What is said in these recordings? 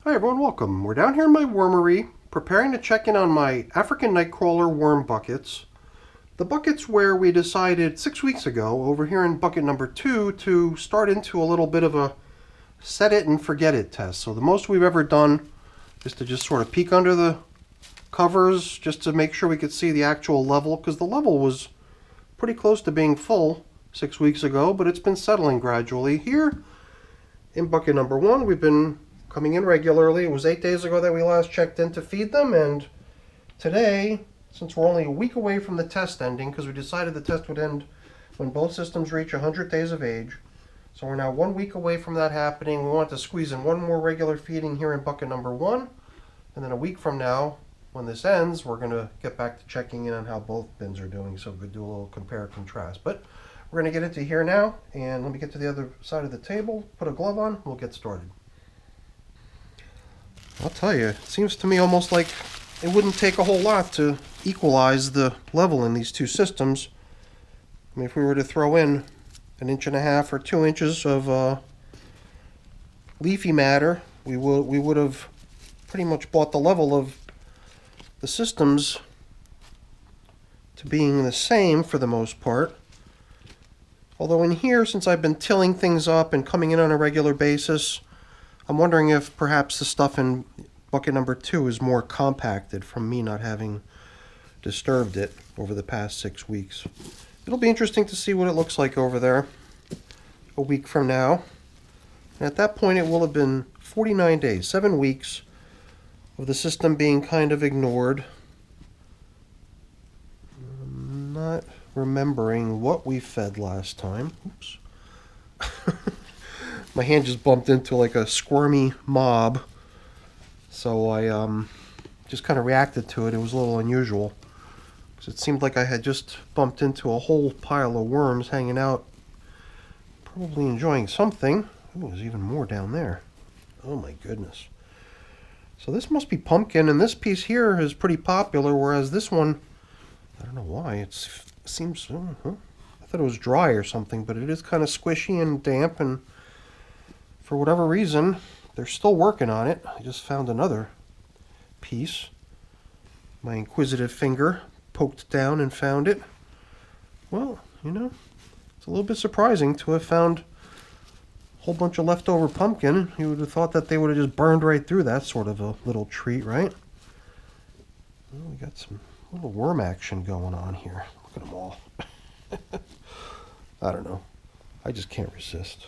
Hi everyone, welcome. We're down here in my wormery, preparing to check in on my African nightcrawler worm buckets. The buckets where we decided 6 weeks ago, over here in bucket number 2, to start into a little bit of a set it and forget it test. So the most we've ever done is to just sort of peek under the covers just to make sure we could see the actual level, because the level was pretty close to being full 6 weeks ago, but it's been settling gradually. Here in bucket number 1, we've been coming in regularly. It was 8 days ago that we last checked in to feed them, and today, since we're only a week away from the test ending, because we decided the test would end when both systems reach 100 days of age, so we're now 1 week away from that happening. We want to squeeze in one more regular feeding here in bucket number 1, and then a week from now, when this ends, we're going to get back to checking in on how both bins are doing, so we'll do a little compare and contrast. But we're going to get into here now, and let me get to the other side of the table, put a glove on, we'll get started. I'll tell you, it seems to me almost like it wouldn't take a whole lot to equalize the level in these two systems. I mean, if we were to throw in 1.5 or 2 inches of leafy matter, we would have pretty much brought the level of the systems to being the same for the most part. Although in here, since I've been tilling things up and coming in on a regular basis, I'm wondering if perhaps the stuff in bucket number 2 is more compacted from me not having disturbed it over the past 6 weeks. It'll be interesting to see what it looks like over there a week from now. And at that point, it will have been 49 days, 7 weeks of the system being kind of ignored. I'm not remembering what we fed last time. Oops. My hand just bumped into like a squirmy mob, so I just kind of reacted to it. It was a little unusual, because it seemed like I had just bumped into a whole pile of worms hanging out, probably enjoying something. Oh, there's even more down there. Oh my goodness. So this must be pumpkin, and this piece here is pretty popular, whereas this one, I don't know why, it seems, I thought it was dry or something, but it is kind of squishy and damp, and for whatever reason, they're still working on it. I just found another piece. My inquisitive finger poked down and found it. Well, you know, it's a little bit surprising to have found a whole bunch of leftover pumpkin. You would have thought that they would have just burned right through that sort of a little treat, right? Well, we got some little worm action going on here. Look at them all. I don't know. I just can't resist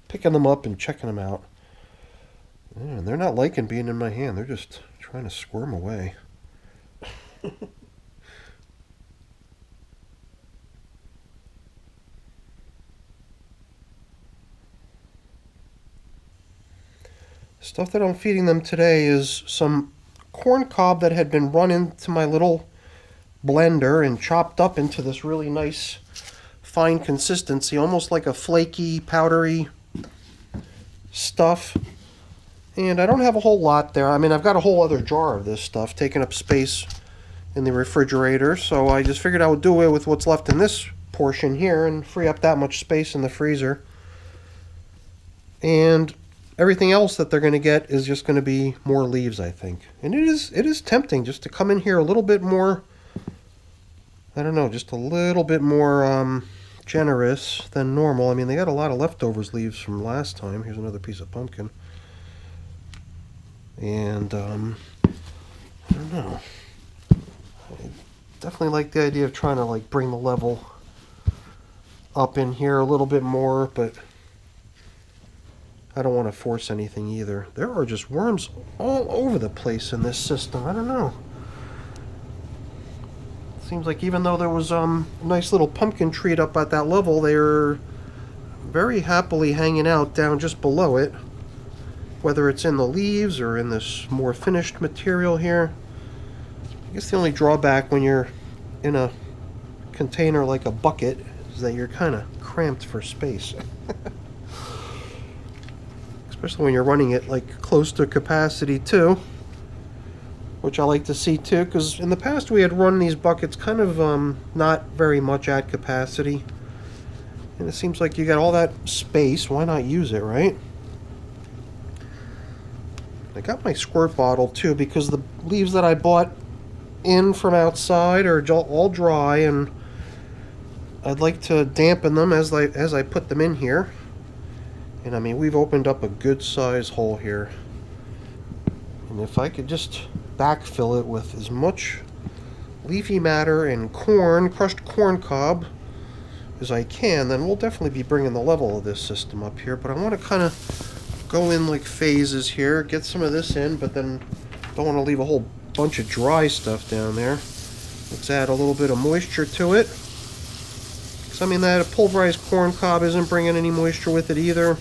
picking them up and checking them out. And they're not liking being in my hand. They're just trying to squirm away. Stuff that I'm feeding them today is some corn cob that had been run into my little blender and chopped up into this really nice fine consistency, almost like a flaky, powdery stuff. And I don't have a whole lot there. I mean, I've got a whole other jar of this stuff taking up space in the refrigerator, so I just figured I would do away with what's left in this portion here and free up that much space in the freezer. And everything else that they're going to get is just going to be more leaves, I think. And it is tempting just to come in here a little bit more, I don't know, just a little bit more generous than normal. I mean, they got a lot of leftovers leaves from last time. Here's another piece of pumpkin. And I don't know. I definitely like the idea of trying to like bring the level up in here a little bit more, but I don't want to force anything either. There are just worms all over the place in this system. I don't know. Seems like even though there was a nice little pumpkin treat up at that level, they're very happily hanging out down just below it. Whether it's in the leaves or in this more finished material here. I guess the only drawback when you're in a container like a bucket is that you're kind of cramped for space. Especially when you're running it like close to capacity too. Which I like to see too, because in the past we had run these buckets kind of not very much at capacity. And it seems like you got all that space, why not use it, right? I got my squirt bottle too because the leaves that I bought in from outside are all dry, and I'd like to dampen them as I put them in here. And I mean, we've opened up a good size hole here. And if I could just backfill it with as much leafy matter and corn, crushed corn cob, as I can, then we'll definitely be bringing the level of this system up here. But I want to kind of go in like phases here, get some of this in, but then don't want to leave a whole bunch of dry stuff down there. Let's add a little bit of moisture to it. Because I mean, that pulverized corn cob isn't bringing any moisture with it either.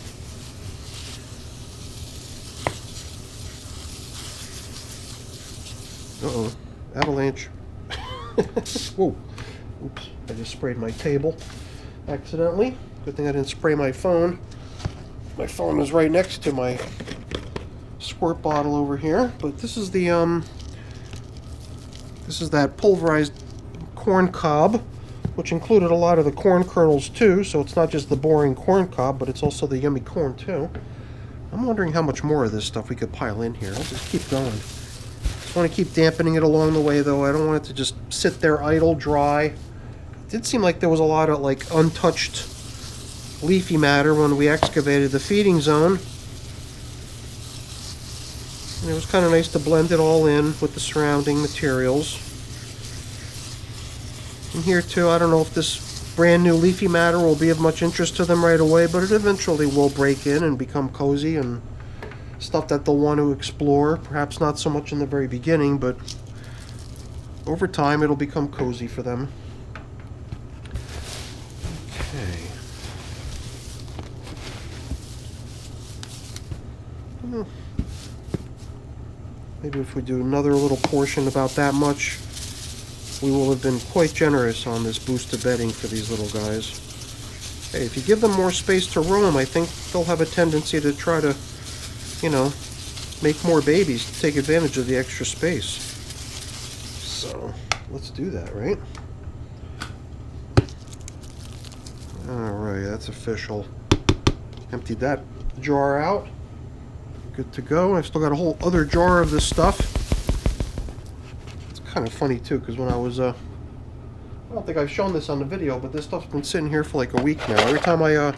Uh-oh, avalanche. Whoa, oops, I just sprayed my table accidentally. Good thing I didn't spray my phone. My phone is right next to my squirt bottle over here. But this is the this is that pulverized corn cob, which included a lot of the corn kernels too, so it's not just the boring corn cob, but it's also the yummy corn too. I'm wondering how much more of this stuff we could pile in here. I'll just keep going. Just want to keep dampening it along the way though. I don't want it to just sit there idle, dry. It did seem like there was a lot of like untouched leafy matter when we excavated the feeding zone. And it was kind of nice to blend it all in with the surrounding materials. And here too, I don't know if this brand new leafy matter will be of much interest to them right away, but it eventually will break in and become cozy and stuff that they'll want to explore. Perhaps not so much in the very beginning, but over time it'll become cozy for them. Okay. Maybe if we do another little portion about that much, we will have been quite generous on this boost of bedding for these little guys. Hey, if you give them more space to roam, I think they'll have a tendency to try to, you know, make more babies to take advantage of the extra space. So, let's do that, right? Alright, that's official. Emptied that jar out. Good to go. I've still got a whole other jar of this stuff. It's kind of funny too, because when I was I don't think I've shown this on the video, but this stuff's been sitting here for like a week now. Every time I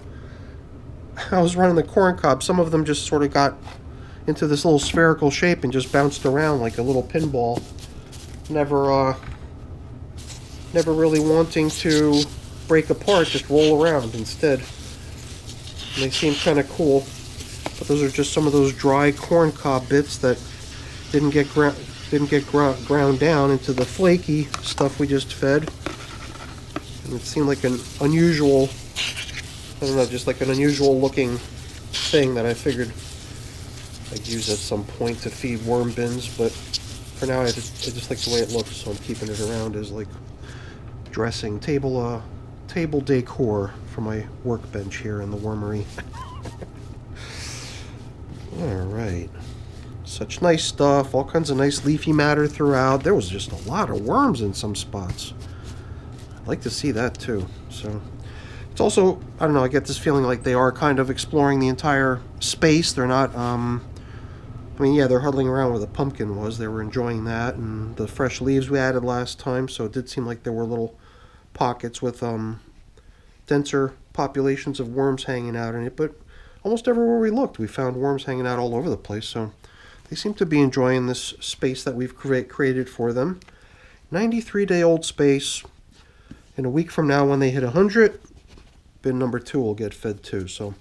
was running the corn cob, some of them just sort of got into this little spherical shape and just bounced around like a little pinball. Never really wanting to break apart, just roll around instead. And they seem kind of cool. But those are just some of those dry corn cob bits that didn't get ground down into the flaky stuff we just fed. And it seemed like an unusual, I don't know, just like an unusual looking thing that I figured I'd use at some point to feed worm bins. But for now, I just like the way it looks, so I'm keeping it around as like dressing table decor for my workbench here in the wormery. Alright, such nice stuff, all kinds of nice leafy matter throughout. There was just a lot of worms in some spots. I'd like to see that too. So it's also, I don't know, I get this feeling like they are kind of exploring the entire space. They're not, I mean, yeah, they're huddling around where the pumpkin was. They were enjoying that, and the fresh leaves we added last time, so it did seem like there were little pockets with denser populations of worms hanging out in it, but almost everywhere we looked, we found worms hanging out all over the place, so they seem to be enjoying this space that we've created for them. 93-day-old space. In a week from now, when they hit 100, bin number 2 will get fed too, so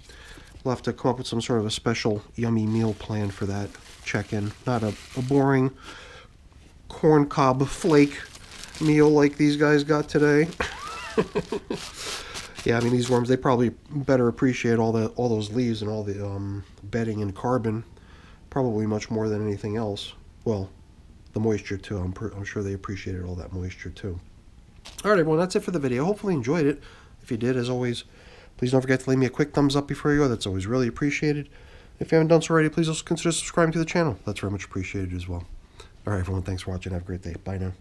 we'll have to come up with some sort of a special yummy meal plan for that check-in. Not a boring corn cob flake meal like these guys got today. Yeah, I mean, these worms, they probably better appreciate all those leaves and all the bedding and carbon, probably much more than anything else. Well, the moisture too. I'm sure they appreciated all that moisture too. All right, everyone, that's it for the video. Hopefully you enjoyed it. If you did, as always, please don't forget to leave me a quick thumbs up before you go. That's always really appreciated. If you haven't done so already, please also consider subscribing to the channel. That's very much appreciated as well. All right, everyone, thanks for watching. Have a great day. Bye now.